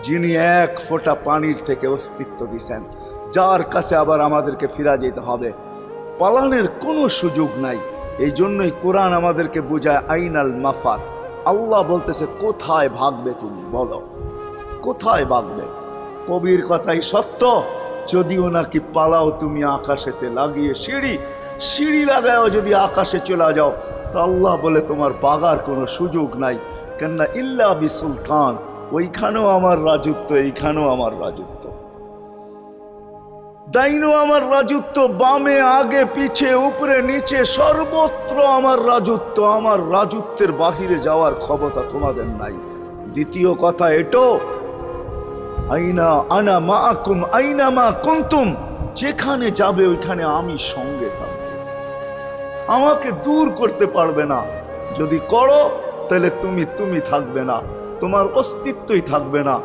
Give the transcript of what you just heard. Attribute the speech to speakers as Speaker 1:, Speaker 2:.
Speaker 1: যিনি এক ফোঁটা পানির থেকে অস্তিত্ব দিয়েছেন, যার কাছে আবার আমাদেরকে ফিরা যেতে হবে। পালানোর কোনো সুযোগ নাই। এই জন্যই কোরআন আমাদেরকে বোঝায় আইনাল মাফার। আল্লাহ বলতেছে কোথায় ভাগবে তুমি বলো, কোথায় ভাগবে? কবির কথাই সত্য, যদিও নাকি পালাও তুমি আকাশেতে লাগিয়ে সিঁড়ি লাগাও যদি আকাশে চলে যাও, তো আল্লাহ বলে তোমার বাগার কোনো সুযোগ নাই। কেননা ইল্লা বিসুলতান, ওইখানেও আমার রাজত্ব, এইখানেও আমার রাজত্ব, ডাইনো আমার রাজত্ব, বামে আগে পিছে উপরে নিচে সর্বত্র আমার রাজত্ব। আমার রাজত্বের বাহিরে যাওয়ার ক্ষমতা তোমাদের নাই। দ্বিতীয় কথা এটো, আইনা আনা মাআকুম আইনা মা কুনতুম, যেখানে যাবে ওইখানে আমি সঙ্গে থাকব, আমাকে দূর করতে পারবে না। যদি করো তাহলে তুমি থাকবে না, তোমার অস্তিত্বই থাকবে না।